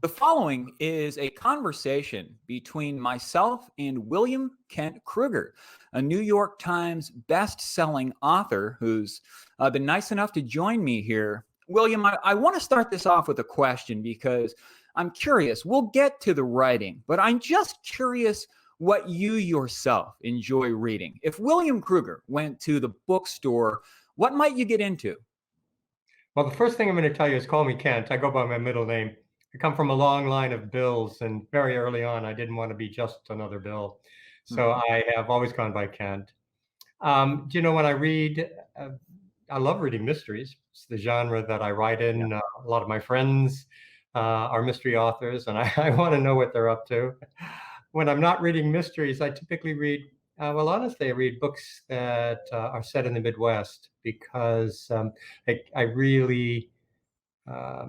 The following is a conversation between myself and William Kent Krueger, a New York Times best-selling author who's been nice enough to join me here. William, I want to start this off with a question because I'm curious. We'll get to the writing, but I'm just curious what you yourself enjoy reading. If William Krueger went to the bookstore, what might you get into? Well, the first thing I'm going to tell you is call me Kent. I go by my middle name. I come from a long line of Bills, and very early on, I didn't want to be just another Bill. So Mhm. I have always gone by Kent. Do you know when I read, uh, I love reading mysteries. It's the genre that I write Yeah. in. A lot of my friends are mystery authors, and I want to know what they're up to. When I'm not reading mysteries, I typically read, well, honestly, I read books that are set in the Midwest because I really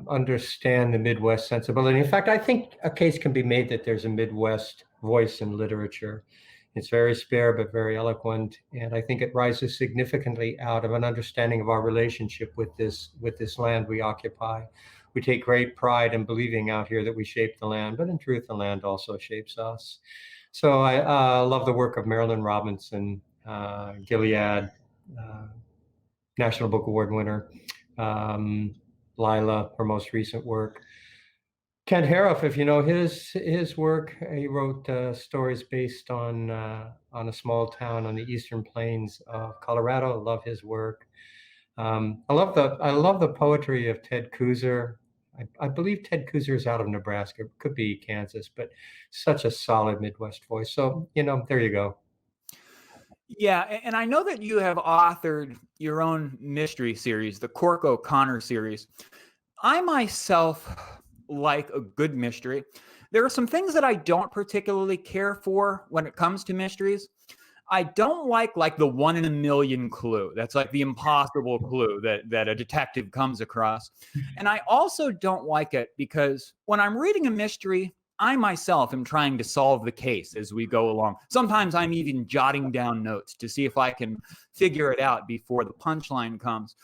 understand the Midwest sensibility. In fact, I think a case can be made that there's a Midwest voice in literature. It's very spare but very eloquent, and I think it rises significantly out of an understanding of our relationship with this land we occupy. We take great pride in believing out here that we shape the land, but in truth, the land also shapes us. So I love the work of Marilyn Robinson, Gilead, uh, National Book Award winner. Um, Lila, her most recent work. Kent Harroff, if you know his work, he wrote stories based on a small town on the eastern plains of Colorado. I love his work. I love the poetry of Ted Krueger. I believe Ted Krueger is out of Nebraska, could be Kansas, but such a solid Midwest voice. So there you go. Yeah, and I know that you have authored your own mystery series, the Cork O'Connor series. I myself like a good mystery. There are some things that I don't particularly care for when it comes to mysteries. I don't like the one in a million clue. That's like the impossible clue that a detective comes across. And I also don't like it because when I'm reading a mystery, I myself am trying to solve the case as we go along. Sometimes I'm even jotting down notes to see if I can figure it out before the punchline comes.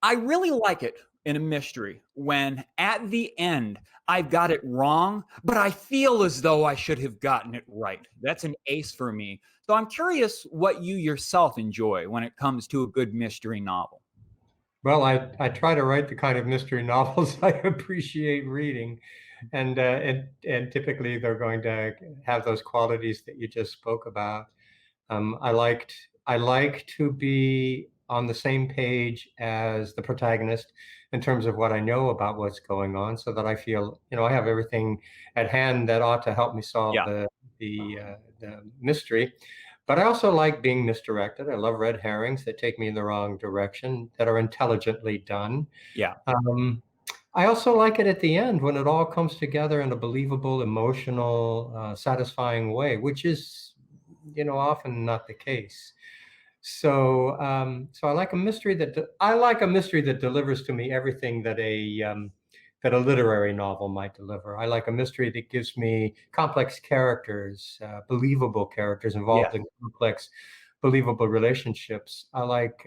I really like it in a mystery when at the end I've got it wrong, but I feel as though I should have gotten it right. That's an ace for me. So I'm curious what you yourself enjoy when it comes to a good mystery novel. Well, I try to write the kind of mystery novels I appreciate reading, and typically they're going to have those qualities that you just spoke about. I like to be on the same page as the protagonist in terms of what I know about what's going on, so that I feel I have everything at hand that ought to help me solve Yeah. the mystery. But I also like being misdirected. I love red herrings that take me in the wrong direction, that are intelligently done. Yeah. Um, I also like it at the end when it all comes together in a believable, emotional, satisfying way, which is, often not the case. So I like a mystery that delivers to me everything that a literary novel might deliver. I like a mystery that gives me complex characters, believable characters Yeah. involved in complex, believable relationships. I like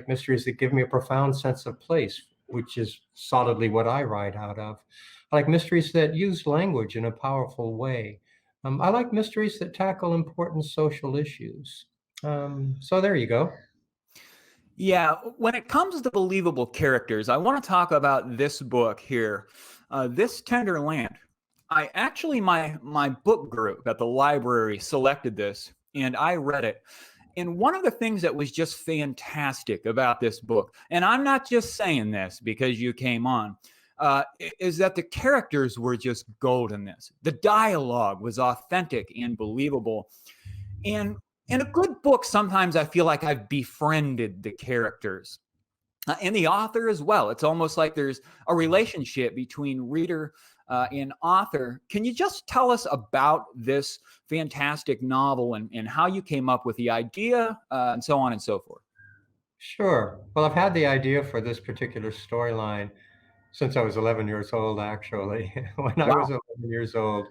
mysteries that give me a profound sense of place, which is solidly what I write out of. I like mysteries that use language in a powerful way. I like mysteries that tackle important social issues. So there you go. Yeah, when it comes to believable characters, I want to talk about this book here, This Tender Land. I actually my book group at the library selected this and I read it. And one of the things that was just fantastic about this book, and I'm not just saying this because you came on, is that the characters were just gold in this. The dialogue was authentic and believable. And in a good book, sometimes I feel like I've befriended the characters and the author as well. It's almost like there's a relationship between reader and author. Can you just tell us about this fantastic novel and how you came up with the idea and so on and so forth? Sure. Well, I've had the idea for this particular storyline since I was 11 years old, actually. When I was Wow. 11 years old,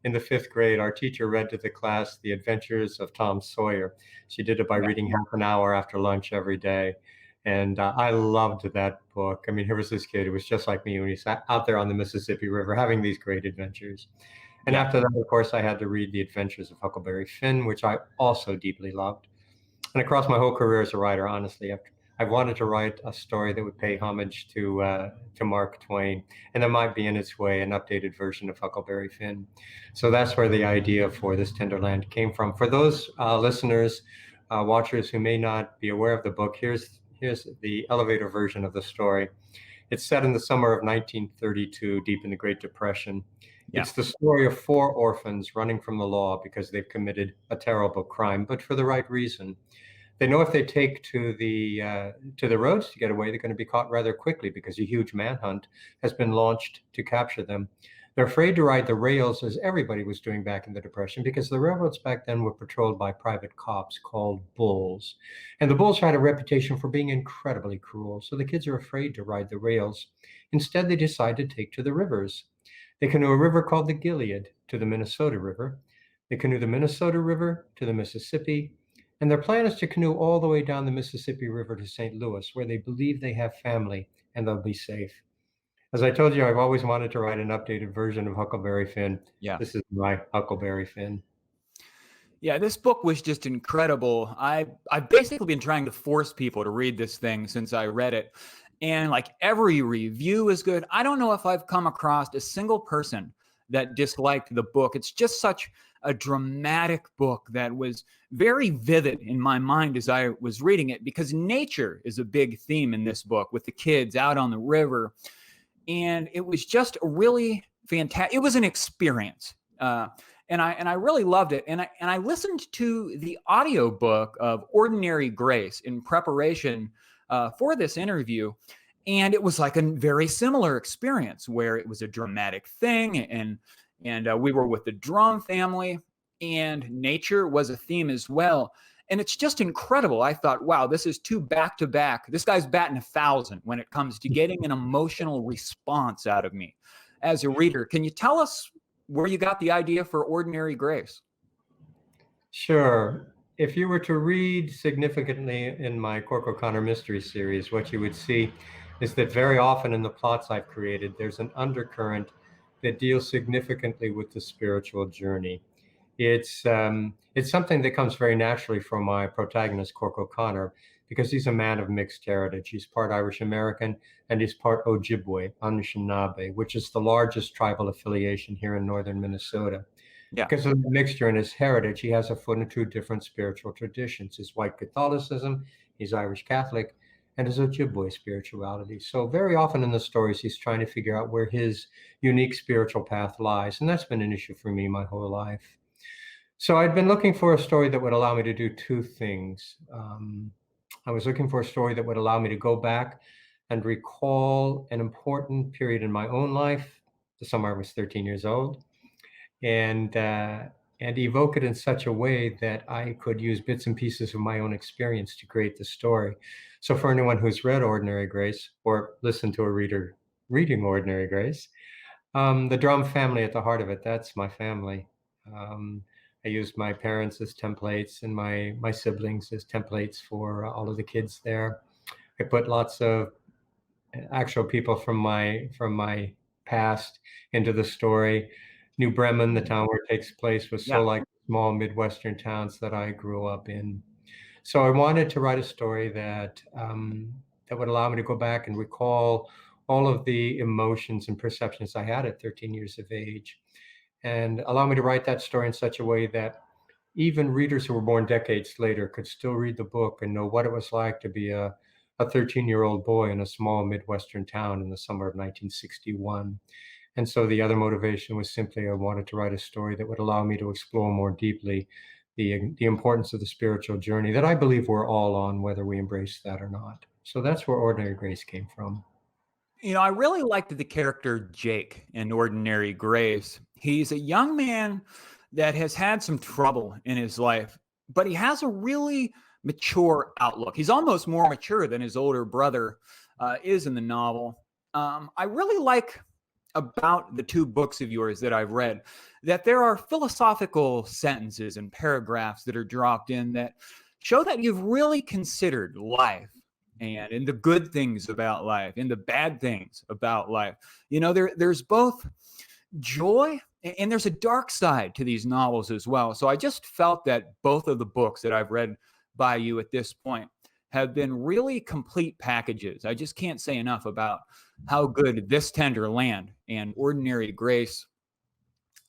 in the fifth grade, our teacher read to the class The Adventures of Tom Sawyer. She did it by Okay. reading half an hour after lunch every day. And I loved that book. I mean, here was this kid who was just like me when he sat out there on the Mississippi River having these great adventures. And Yeah. after that, of course, I had to read The Adventures of Huckleberry Finn, which I also deeply loved. And across my whole career as a writer, honestly, I've wanted to write a story that would pay homage to Mark Twain, and there might be in its way an updated version of Huckleberry Finn. So that's where the idea for this Tender Land came from. For those listeners, watchers who may not be aware of the book, here's the elevator version of the story. It's set in the summer of 1932, deep in the Great Depression. Yeah. It's the story of four orphans running from the law because they've committed a terrible crime, but for the right reason. They know if they take to the roads to get away, they're going to be caught rather quickly because a huge manhunt has been launched to capture them. They're afraid to ride the rails, as everybody was doing back in the Depression, because the railroads back then were patrolled by private cops called bulls. And the bulls had a reputation for being incredibly cruel, so the kids are afraid to ride the rails. Instead, they decide to take to the rivers. They canoe a river called the Gilead to the Minnesota River. They canoe the Minnesota River to the Mississippi. And their plan is to canoe all the way down the Mississippi River to St. Louis, where they believe they have family and they'll be safe. As I told you, I've always wanted to write an updated version of Huckleberry Finn. Yeah. This is my Huckleberry Finn. Yeah, this book was just incredible. I've basically been trying to force people to read this thing since I read it. And like every review is good. I don't know if I've come across a single person that disliked the book. It's just such a dramatic book that was very vivid in my mind as I was reading it, because nature is a big theme in this book with the kids out on the river. And it was just a really fantastic, it was an experience. And I really loved it. And I listened to the audiobook of Ordinary Grace in preparation for this interview. And it was like a very similar experience where it was a dramatic thing. And we were with the Drum family, and nature was a theme as well. And it's just incredible. I thought, wow, this is two back to back. This guy's batting 1,000 when it comes to getting an emotional response out of me as a reader. Can you tell us where you got the idea for Ordinary Grace? Sure. If you were to read significantly in my Cork O'Connor mystery series, what you would see is that very often in the plots I've created, there's an undercurrent that deals significantly with the spiritual journey. It's something that comes very naturally from my protagonist, Cork O'Connor, because he's a man of mixed heritage. He's part Irish American and he's part Ojibwe, Anishinaabe, which is the largest tribal affiliation here in northern Minnesota. Yeah. Because of the mixture in his heritage, he has a foot in two different spiritual traditions: his white Catholicism, his Irish Catholic, and his Ojibwe spirituality. So very often in the stories, he's trying to figure out where his unique spiritual path lies. And that's been an issue for me my whole life. So I'd been looking for a story that would allow me to do two things. I was looking for a story that would allow me to go back and recall an important period in my own life, the summer I was 13 years old, and evoke it in such a way that I could use bits and pieces of my own experience to create the story. So for anyone who's read Ordinary Grace or listened to a reader reading Ordinary Grace, the Drum family at the heart of it, that's my family. I used my parents as templates and my siblings as templates for all of the kids there. I put lots of actual people from my past into the story. New Bremen, the town where it takes place, was so like small Midwestern towns that I grew up in. So I wanted to write a story that would allow me to go back and recall all of the emotions and perceptions I had at 13 years of age, and allow me to write that story in such a way that even readers who were born decades later could still read the book and know what it was like to be a 13-year-old boy in a small Midwestern town in the summer of 1961. And so the other motivation was simply I wanted to write a story that would allow me to explore more deeply the importance of the spiritual journey that I believe we're all on, whether we embrace that or not. So that's where Ordinary Grace came from. You know, I really liked the character Jake in Ordinary Grace. He's a young man that has had some trouble in his life, but he has a really mature outlook. He's almost more mature than his older brother is in the novel. I really like about the two books of yours that I've read that there are philosophical sentences and paragraphs that are dropped in that show that you've really considered life and in the good things about life, in the bad things about life. There's both joy and there's a dark side to these novels as well. So I just felt that both of the books that I've read by you at this point have been really complete packages. I just can't say enough about how good This Tender Land and Ordinary Grace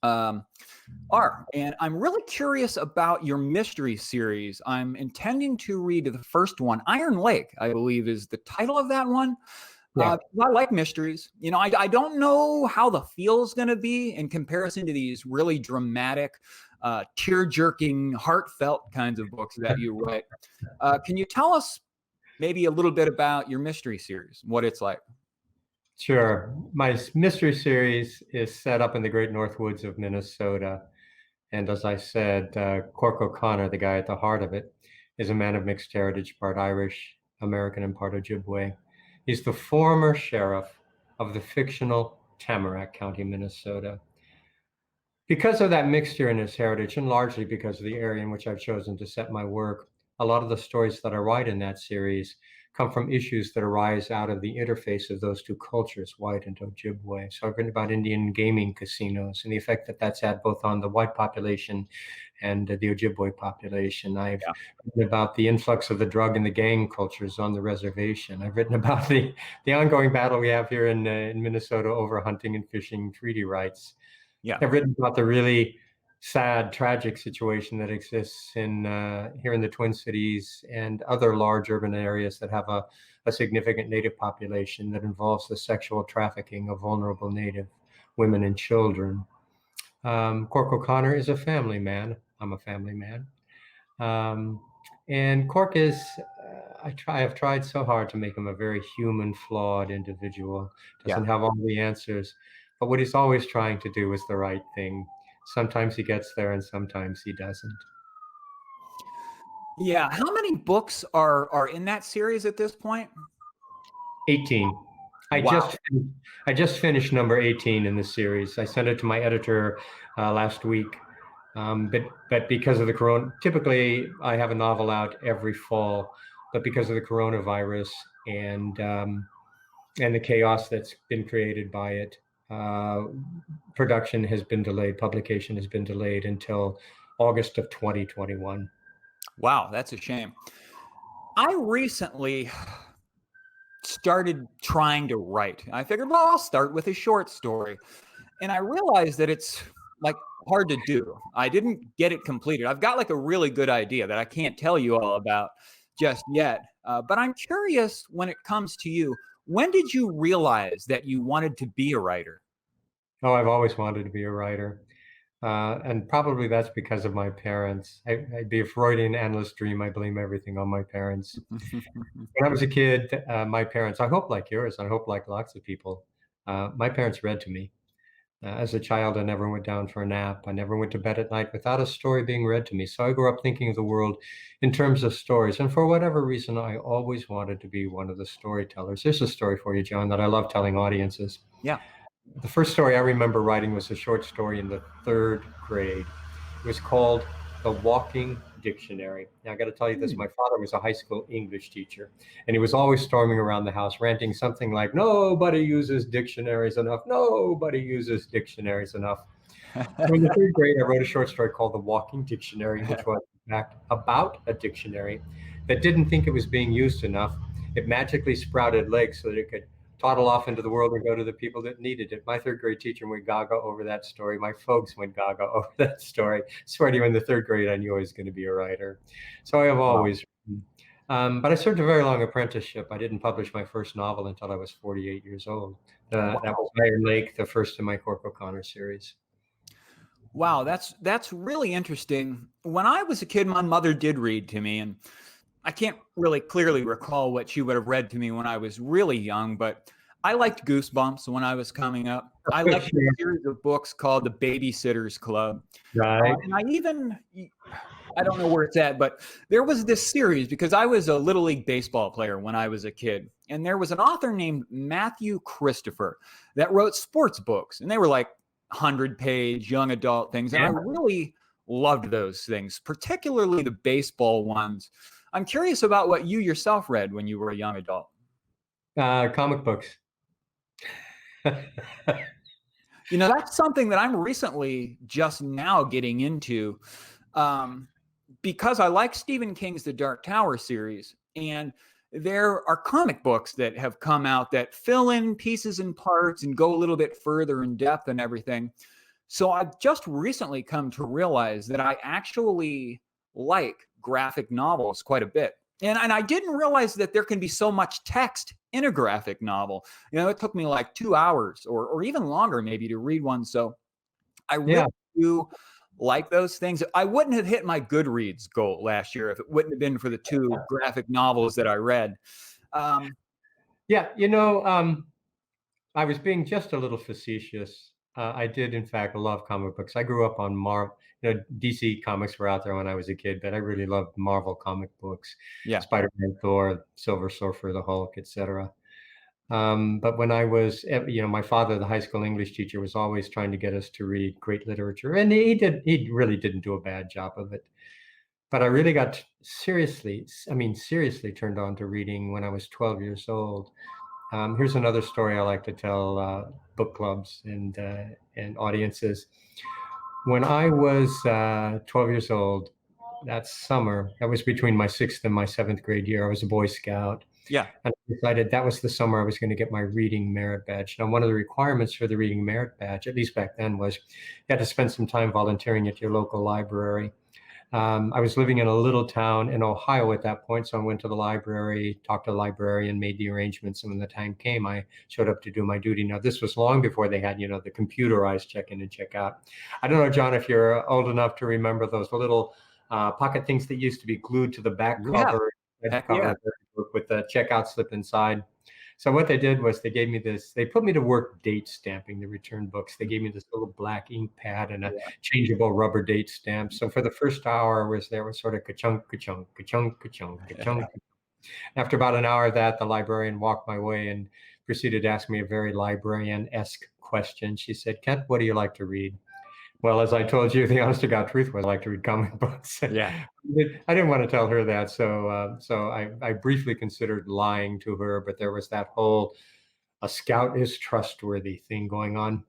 are. And I'm really curious about your mystery series. I'm intending to read the first one. Iron Lake, I believe, is the title of that one. Yeah. I like mysteries. I don't know how the feel is going to be in comparison to these really dramatic, tear-jerking, heartfelt kinds of books that you write. Can you tell us maybe a little bit about your mystery series, what it's like? Sure. My mystery series is set up in the great North Woods of Minnesota. And as I said, Cork O'Connor, the guy at the heart of it, is a man of mixed heritage, part Irish, American, and part Ojibwe. He's the former sheriff of the fictional Tamarack County, Minnesota. Because of that mixture in his heritage, and largely because of the area in which I've chosen to set my work, a lot of the stories that I write in that series come from issues that arise out of the interface of those two cultures, white and Ojibwe. So I've written about Indian gaming casinos and the effect that that's had both on the white population and the Ojibwe population. I've written about the influx of the drug and the gang cultures on the reservation. I've written about the ongoing battle we have here in Minnesota over hunting and fishing treaty rights. Yeah. I've written about the really sad, tragic situation that exists in here in the Twin Cities and other large urban areas that have a significant Native population that involves the sexual trafficking of vulnerable Native women and children. Cork O'Connor is a family man. I'm a family man. And Cork is, I have tried so hard to make him a very human, flawed individual. Doesn't have all the answers, but what he's always trying to do is the right thing. Sometimes he gets there and sometimes he doesn't. Yeah. How many books are in that series at this point? 18. Wow. I just finished number 18 in the series. I sent it to my editor last week. But because of the corona, typically I have a novel out every fall, but because of the coronavirus and the chaos that's been created by it, production has been delayed, publication has been delayed until August of 2021. Wow, that's a shame. I recently started trying to write. I figured, well, I'll start with a short story. And I realized that it's like hard to do. I didn't get it completed. I've got like a really good idea that I can't tell you all about just yet. But I'm curious when it comes to you, when did you realize that you wanted to be a writer? Oh, I've always wanted to be a writer. And probably that's because of my parents. I'd be a Freudian analyst dream. I blame everything on my parents. When I was a kid, my parents, I hope like yours, I hope like lots of people, my parents read to me. As a child, I never went down for a nap. I never went to bed at night without a story being read to me. So I grew up thinking of the world in terms of stories. And for whatever reason, I always wanted to be one of the storytellers. Here's a story for you, John, that I love telling audiences. Yeah. The first story I remember writing was a short story in the 3rd grade. It was called The Walking Dictionary. Now, I got to tell you this, my father was a high school English teacher, and he was always storming around the house, ranting something like, nobody uses dictionaries enough. Nobody uses dictionaries enough. So in the 3rd grade, I wrote a short story called The Walking Dictionary, which was, in fact, about a dictionary that didn't think it was being used enough. It magically sprouted legs so that it could toddle off into the world and go to the people that needed it. My 3rd grade teacher went gaga over that story. My folks went gaga over that story. I swear to you, in the 3rd grade, I knew I was going to be a writer. So I have always written. But I served a very long apprenticeship. I didn't publish my first novel until I was 48 years old. That was Iron Lake, the first in my Cork O'Connor series. Wow, that's really interesting. When I was a kid, my mother did read to me, and I can't really clearly recall what she would have read to me when I was really young, but I liked Goosebumps when I was coming up. I liked a series of books called The Babysitter's Club. Right. And I don't know where it's at, but there was this series because I was a Little League baseball player when I was a kid. And there was an author named Matthew Christopher that wrote sports books. And they were like 100-page young adult things. And I really loved those things, particularly the baseball ones. I'm curious about what you yourself read when you were a young adult. Comic books. That's something that I'm recently just now getting into, um, because I like Stephen King's The Dark Tower series. And there are comic books that have come out that fill in pieces and parts and go a little bit further in depth and everything. So I've just recently come to realize that I actually like graphic novels quite a bit. And I didn't realize that there can be so much text in a graphic novel. It took me like 2 hours or even longer maybe to read one. So I really Yeah. do like those things. I wouldn't have hit my Goodreads goal last year if it wouldn't have been for the two graphic novels that I read. Um, Yeah. I was being just a little facetious. I did, in fact, love comic books. I grew up on Marvel. DC comics were out there when I was a kid, but I really loved Marvel comic books: yeah. Spider-Man, Thor, Silver Surfer, the Hulk, etc. But when I was, my father, the high school English teacher, was always trying to get us to read great literature, and he did. He really didn't do a bad job of it. But I really got seriously turned on to reading when I was 12 years old. Here's another story I like to tell book clubs and audiences. When I was 12 years old, that summer, that was between my sixth and my seventh grade year, I was a Boy Scout. Yeah. And I decided that was the summer I was going to get my reading merit badge. Now, one of the requirements for the reading merit badge, at least back then, was you had to spend some time volunteering at your local library. I was living in a little town in Ohio at that point, so I went to the library, talked to the librarian, made the arrangements, and when the time came, I showed up to do my duty. Now, this was long before they had, the computerized check-in and check-out. I don't know, John, if you're old enough to remember those little pocket things that used to be glued to the back Yeah. cover, Heck cover yeah. of the book with the checkout slip inside. So what they did was they gave me this, they put me to work date stamping the return books. They gave me this little black ink pad and a changeable rubber date stamp. So for the first hour I was there was sort of ka-chunk, ka-chunk, ka-chunk, ka-chunk, ka-chunk. After about an hour of that, the librarian walked my way and proceeded to ask me a very librarian-esque question. She said, "Kent, what do you like to read?" Well, as I told you, the honest to God truth was I like to read comic books. Yeah. I didn't want to tell her that, so I briefly considered lying to her, but there was that whole "a scout is trustworthy" thing going on.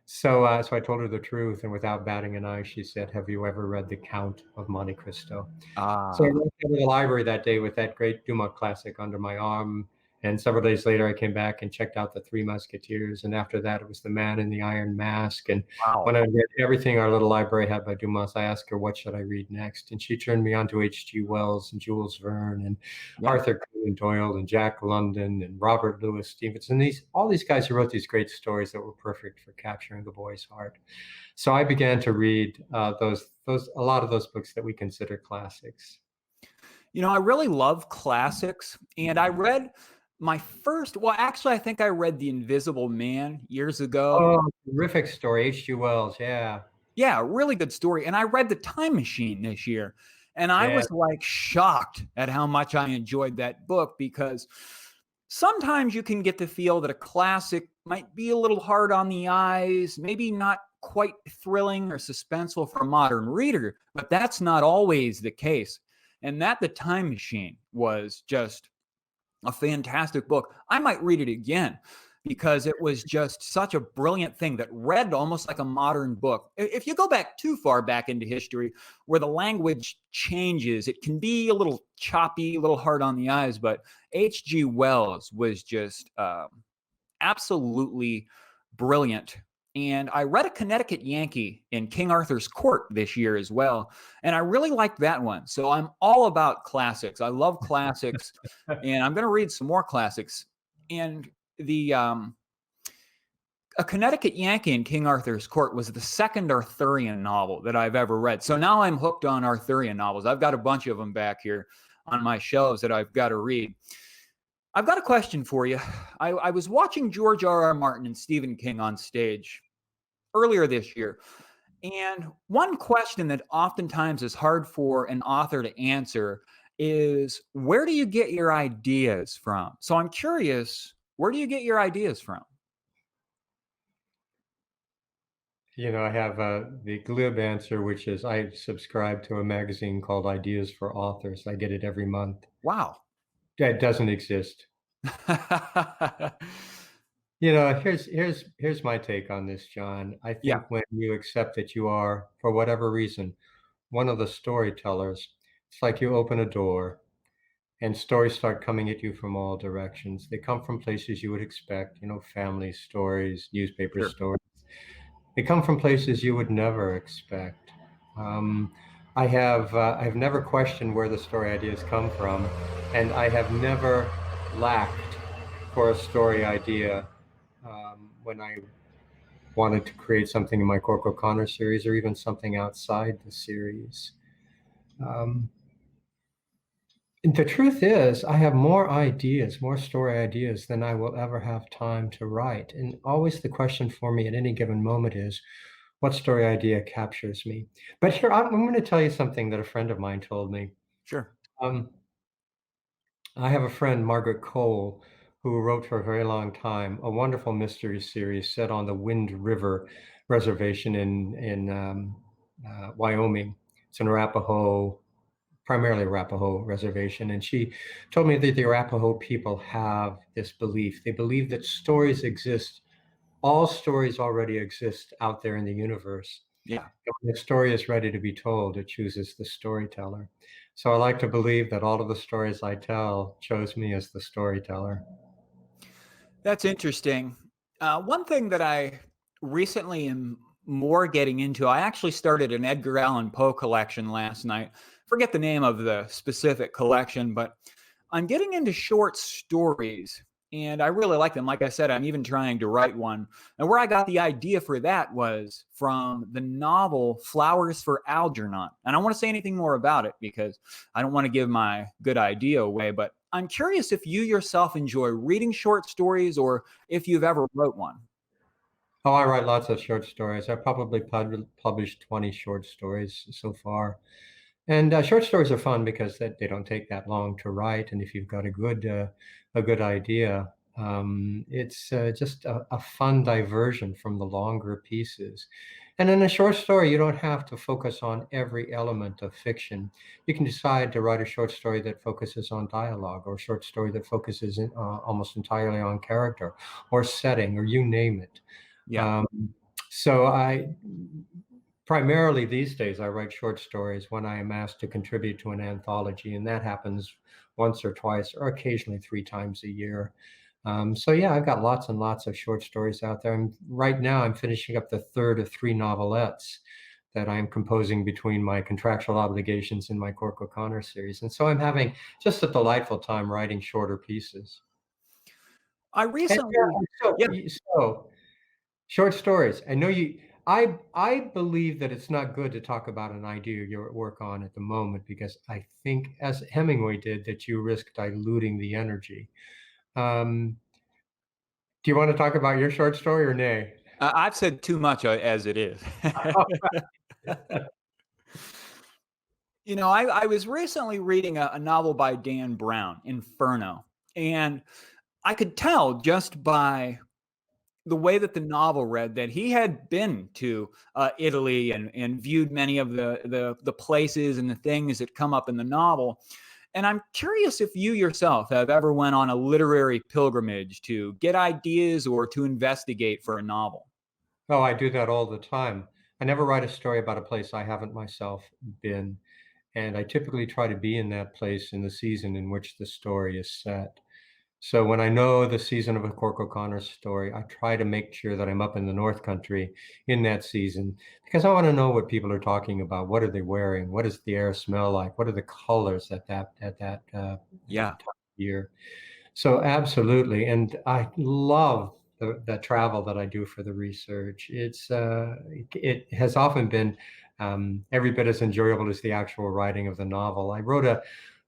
So I told her the truth, and without batting an eye, she said, "Have you ever read The Count of Monte Cristo?" So I Ah. went to the library that day with that great Dumas classic under my arm. And several days later, I came back and checked out The Three Musketeers. And after that, it was The Man in the Iron Mask. And Wow. when I read everything our little library had by Dumas, I asked her, what should I read next? And she turned me on to H.G. Wells and Jules Verne and Yeah. Arthur Conan Doyle and Jack London and Robert Louis Stevenson. All these guys who wrote these great stories that were perfect for capturing the boy's heart. So I began to read a lot of those books that we consider classics. I really love classics. And I read my first, well, actually, I think I read The Invisible Man years ago. Oh, terrific story, H.G. Wells. Yeah, Yeah, really good story. And I read The Time Machine this year. And I yeah, was like shocked at how much I enjoyed that book because sometimes you can get the feel that a classic might be a little hard on the eyes, maybe not quite thrilling or suspenseful for a modern reader, but that's not always the case. And that The Time Machine was just a fantastic book. I might read it again because it was just such a brilliant thing that read almost like a modern book. If you go back too far back into history where the language changes, it can be a little choppy, a little hard on the eyes, but H.G. Wells was just absolutely brilliant. And I read A Connecticut Yankee in King Arthur's Court this year as well. And I really liked that one. So I'm all about classics. I love classics. And I'm going to read some more classics. And the A Connecticut Yankee in King Arthur's Court was the second Arthurian novel that I've ever read. So now I'm hooked on Arthurian novels. I've got a bunch of them back here on my shelves that I've got to read. I've got a question for you. I was watching George R.R. Martin and Stephen King on stage earlier this year. And one question that oftentimes is hard for an author to answer is where do you get your ideas from? So I'm curious, where do you get your ideas from? I have the glib answer, which is I subscribe to a magazine called Ideas for Authors. I get it every month. Wow. That doesn't exist. Here's my take on this, John. I Yeah, think when you accept that you are, for whatever reason, one of the storytellers, it's like you open a door and stories start coming at you from all directions. They come from places you would expect, family stories, newspaper sure. stories. They come from places you would never expect. Um, I've never questioned where the story ideas come from, and I have never lacked for a story idea when I wanted to create something in my Cork O'Connor series or even something outside the series. Um, the truth is, I have more ideas, more story ideas than I will ever have time to write. And always the question for me at any given moment is, what story idea captures me? But here, I'm going to tell you something that a friend of mine told me. Sure. Um, I have a friend, Margaret Cole, who wrote for a very long time a wonderful mystery series set on the Wind River Reservation in Wyoming. It's an Arapaho, primarily Arapaho reservation. And she told me that the Arapaho people have this belief. They believe that stories exist. All stories already exist out there in the universe. Yeah. When the story is ready to be told, it chooses the storyteller. So I like to believe that all of the stories I tell chose me as the storyteller. That's interesting. One thing that I recently am more getting into, I actually started an Edgar Allan Poe collection last night. Forget the name of the specific collection, but I'm getting into short stories and I really like them. Like I said, I'm even trying to write one. And where I got the idea for that was from the novel Flowers for Algernon. And I don't want to say anything more about it because I don't want to give my good idea away, but I'm curious if you yourself enjoy reading short stories or if you've ever wrote one. Oh, I write lots of short stories. I've probably published 20 short stories so far. And short stories are fun because they don't take that long to write. And if you've got a good idea, it's just a fun diversion from the longer pieces. And in a short story, you don't have to focus on every element of fiction. You can decide to write a short story that focuses on dialogue, or a short story that focuses almost entirely on character or setting, or you name it. Yeah. Um, so I primarily these days I write short stories when I am asked to contribute to an anthology, and that happens once or twice, or occasionally 3 times a year. So yeah, I've got lots and lots of short stories out there. Right now I'm finishing up the third of 3 novelettes that I'm composing between my contractual obligations in my Cork O'Connor series. And so I'm having just a delightful time writing shorter pieces. I And recently, yeah, so, yeah, so short stories. I know you. I believe that it's not good to talk about an idea you're at work on at the moment because I think, as Hemingway did, that you risk diluting the energy. Um, do you want to talk about your short story or nay? I've said too much as it is. I was recently reading a novel by Dan Brown, Inferno, and I could tell just by the way that the novel read that he had been to Italy and viewed many of the places and the things that come up in the novel. And I'm curious if you yourself have ever went on a literary pilgrimage to get ideas or to investigate for a novel. Oh, I do that all the time. I never write a story about a place I haven't myself been, and I typically try to be in that place in the season in which the story is set. So when I know the season of a Cork O'Connor story, I try to make sure that I'm up in the North Country in that season because I want to know what people are talking about. What are they wearing? What does the air smell like? What are the colors at that Yeah. time of year? So absolutely, and I love the travel that I do for the research. It has often been every bit as enjoyable as the actual writing of the novel. I wrote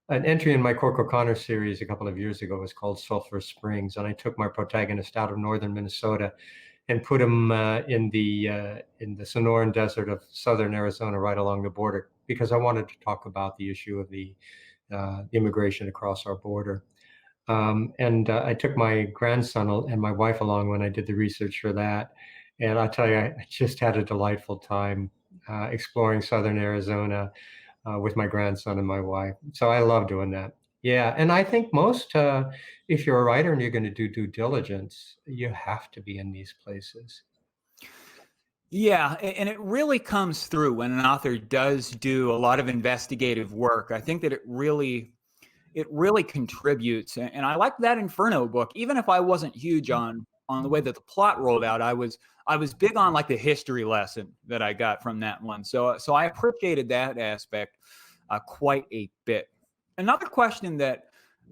an entry in my Cork O'Connor series a couple of years ago. It was called Sulphur Springs, and I took my protagonist out of northern Minnesota and put him in the Sonoran Desert of southern Arizona, right along the border, because I wanted to talk about the issue of the immigration across our border. And I took my grandson and my wife along when I did the research for that. And I tell you, I just had a delightful time exploring southern Arizona with my grandson and my wife. So I love doing that. Yeah, and I think most, if you're a writer and you're going to do due diligence, you have to be in these places. Yeah, and it really comes through when an author does do a lot of investigative work. I think that it really contributes. And I like that Inferno book, even if I wasn't huge on the way that the plot rolled out. I was big on like the history lesson that I got from that one. So I appreciated that aspect quite a bit. Another question that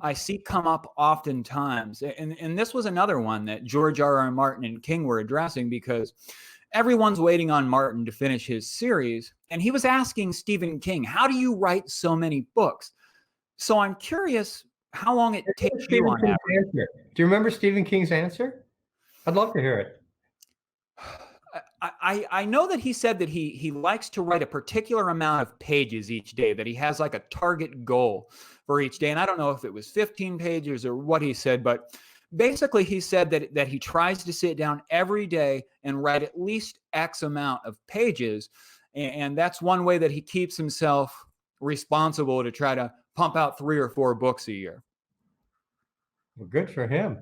I see come up oftentimes, and this was another one that George R. Martin and King were addressing, because everyone's waiting on Martin to finish his series, and he was asking Stephen King, "How do you write so many books?" So I'm curious how long it takes you Stephen on King's average. answer. Do you remember Stephen King's answer? I'd love to hear it. I know that he said that he likes to write a particular amount of pages each day, that he has like a target goal for each day. And I don't know if it was 15 pages or what he said, but basically he said that he tries to sit down every day and write at least X amount of pages. And that's one way that he keeps himself responsible to try to pump out 3 or 4 books a year. Well, good for him.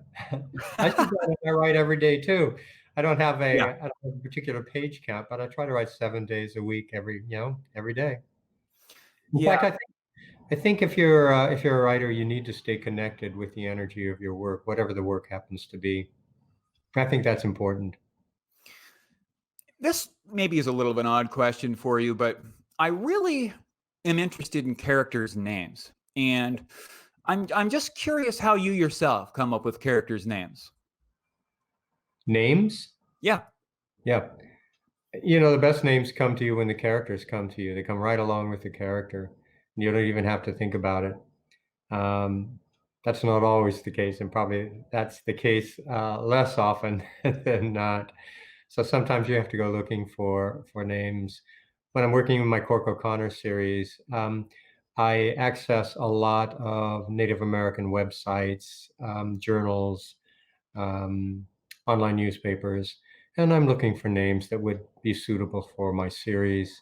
I think I write every day too. Yeah. I don't have a particular page count, but I try to write 7 days a week, every day. In Yeah. fact, I think if you're a writer, you need to stay connected with the energy of your work, whatever the work happens to be. I think that's important. This maybe is a little of an odd question for you, but I really am interested in characters' names. And I'm just curious how you yourself come up with characters' names. Names? Yeah. Yeah. The best names come to you when the characters come to you. They come right along with the character. You don't even have to think about it. That's not always the case, and probably that's the case less often than not. So sometimes you have to go looking for names. When I'm working with my Cork O'Connor series, I access a lot of Native American websites, journals, um, online newspapers, and I'm looking for names that would be suitable for my series.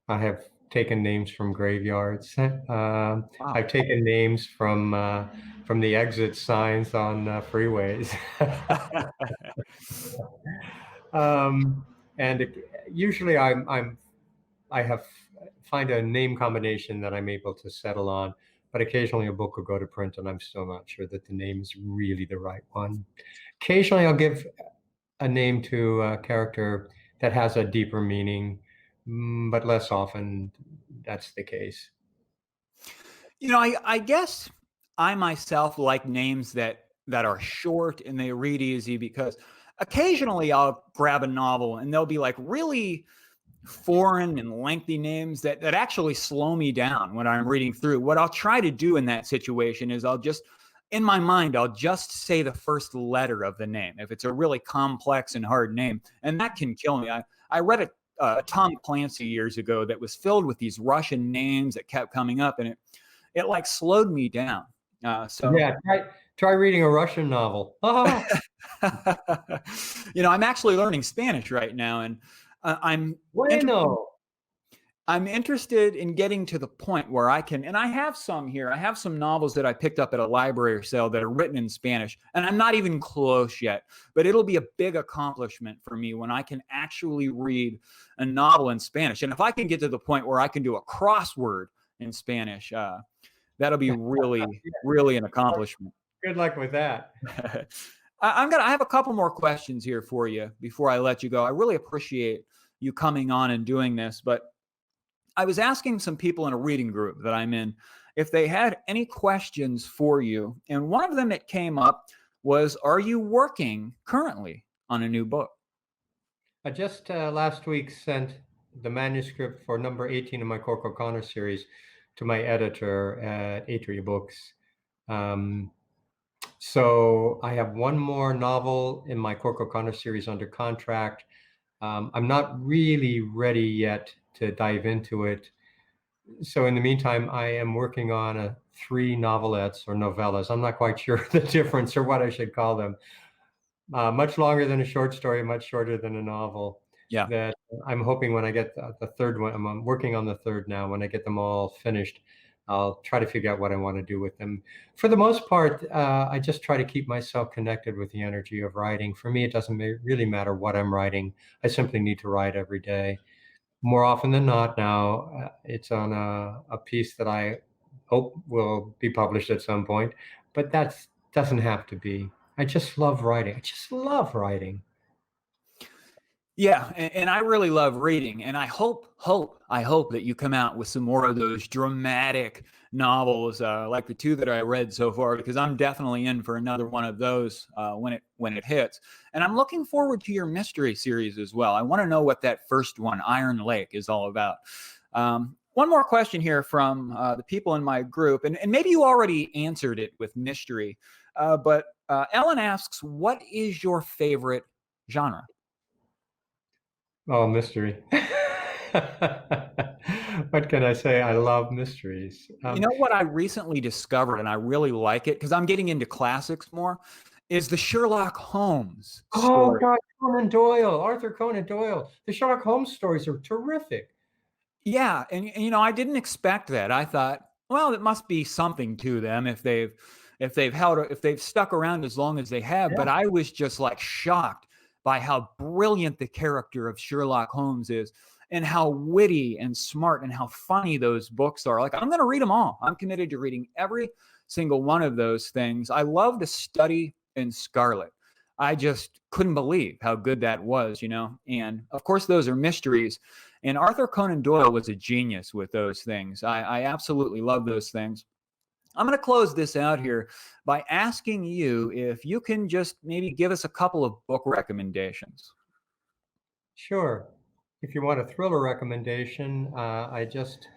I have taken names from graveyards. Wow. I've taken names from the exit signs on freeways. um, and usually I have find a name combination that I'm able to settle on. But occasionally a book will go to print, and I'm still not sure that the name is really the right one. Occasionally, I'll give a name to a character that has a deeper meaning, but less often that's the case. I guess I myself like names that are short and they read easy, because occasionally I'll grab a novel and they'll be like really foreign and lengthy names that actually slow me down when I'm reading through. What I'll try to do in that situation is in my mind, I'll just say the first letter of the name if it's a really complex and hard name, and that can kill me. I read a Tom Clancy years ago that was filled with these Russian names that kept coming up, and it like slowed me down. So Yeah, try reading a Russian novel. Oh, I'm actually learning Spanish right now, and interested bueno. I'm interested in getting to the point where I can, and I have some here. I have some novels that I picked up at a library sale that are written in Spanish, and I'm not even close yet. But it'll be a big accomplishment for me when I can actually read a novel in Spanish. And if I can get to the point where I can do a crossword in Spanish, that'll be really, really an accomplishment. Good luck with that. I have a couple more questions here for you before I let you go. I really appreciate you coming on and doing this, but I was asking some people in a reading group that I'm in if they had any questions for you. And one of them that came up was, are you working currently on a new book? I just last week sent the manuscript for number 18 of my Cork O'Connor series to my editor at Atria Books. Um, so I have one more novel in my Cork O'Connor series under contract. I'm not really ready yet to dive into it. So in the meantime, I am working on 3 novelettes or novellas. I'm not quite sure the difference or what I should call them. much longer than a short story, much shorter than a novel. Yeah. That I'm hoping when I get the third one, I'm working on the third now. When I get them all finished, I'll try to figure out what I want to do with them. For the most part, I just try to keep myself connected with the energy of writing. For me, it doesn't really matter what I'm writing. I simply need to write every day. More often than not now, it's on a piece that I hope will be published at some point, but that doesn't have to be. I just love writing. I just love writing. Yeah, and I really love reading, and I hope that you come out with some more of those dramatic novels like the two that I read so far, because I'm definitely in for another one of those when it hits. And I'm looking forward to your mystery series as well. I want to know what that first one, Iron Lake, is all about. One more question here from the people in my group, and maybe you already answered it with mystery, but Ellen asks, "What is your favorite genre?" Oh, mystery. What can I say? I love mysteries. You know what I recently discovered, and I really like it because I'm getting into classics more, is the Sherlock Holmes Oh story. God, Conan Doyle, Arthur Conan Doyle. The Sherlock Holmes stories are terrific. Yeah, and I didn't expect that. I thought, well, it must be something to them if they've stuck around as long as they have. Yeah. But I was just like shocked by how brilliant the character of Sherlock Holmes is, and how witty and smart and how funny those books are. Like, I'm going to read them all. I'm committed to reading every single one of those things. I love to study in Scarlet. I just couldn't believe how good that was. And of course, those are mysteries. And Arthur Conan Doyle was a genius with those things. I absolutely love those things. I'm going to close this out here by asking you if you can just maybe give us a couple of book recommendations. Sure. If you want a thriller recommendation, I just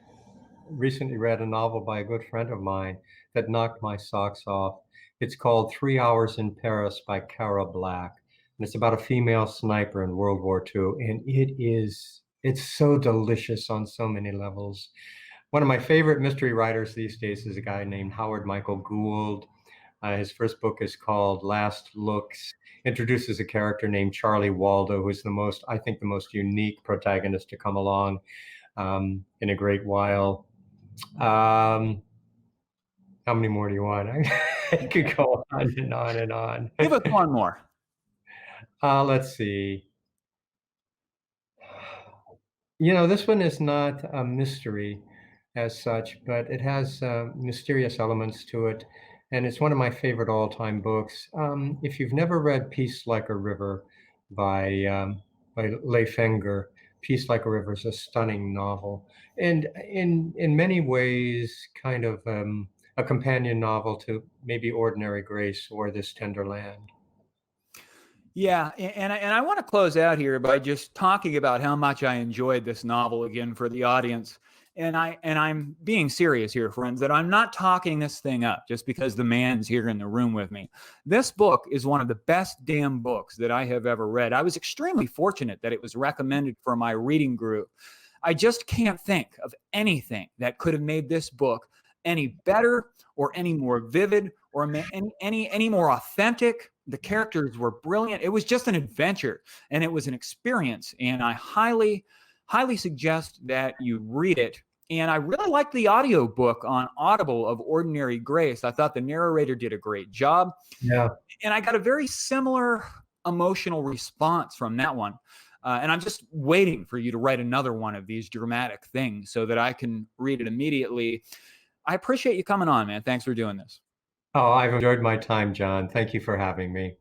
recently read a novel by a good friend of mine that knocked my socks off. It's called 3 Hours in Paris by Cara Black. And it's about a female sniper in World War II. And it's so delicious on so many levels. One of my favorite mystery writers these days is a guy named Howard Michael Gould. His first book is called Last Looks, introduces a character named Charlie Waldo, who's I think, the most unique protagonist to come along in a great while. Um, how many more do you want? I could go on and on and on. Give us one more. Let's see. This one is not a mystery as such, but it has mysterious elements to it. And it's one of my favorite all-time books. If you've never read Peace Like a River by Leigh Fenger, Peace Like a River is a stunning novel. And in many ways, kind of a companion novel to maybe Ordinary Grace or This Tender Land. Yeah, and I want to close out here by just talking about how much I enjoyed this novel again for the audience. And I'm being serious here, friends, that I'm not talking this thing up just because the man's here in the room with me. This book is one of the best damn books that I have ever read. I was extremely fortunate that it was recommended for my reading group. I just can't think of anything that could have made this book any better or any more vivid or any more authentic. The characters were brilliant. It was just an adventure and it was an experience. And I highly suggest that you read it. And I really liked the audiobook on Audible of Ordinary Grace. I thought the narrator did a great job. Yeah. And I got a very similar emotional response from that one. And I'm just waiting for you to write another one of these dramatic things so that I can read it immediately. I appreciate you coming on, man. Thanks for doing this. Oh, I've enjoyed my time, John. Thank you for having me.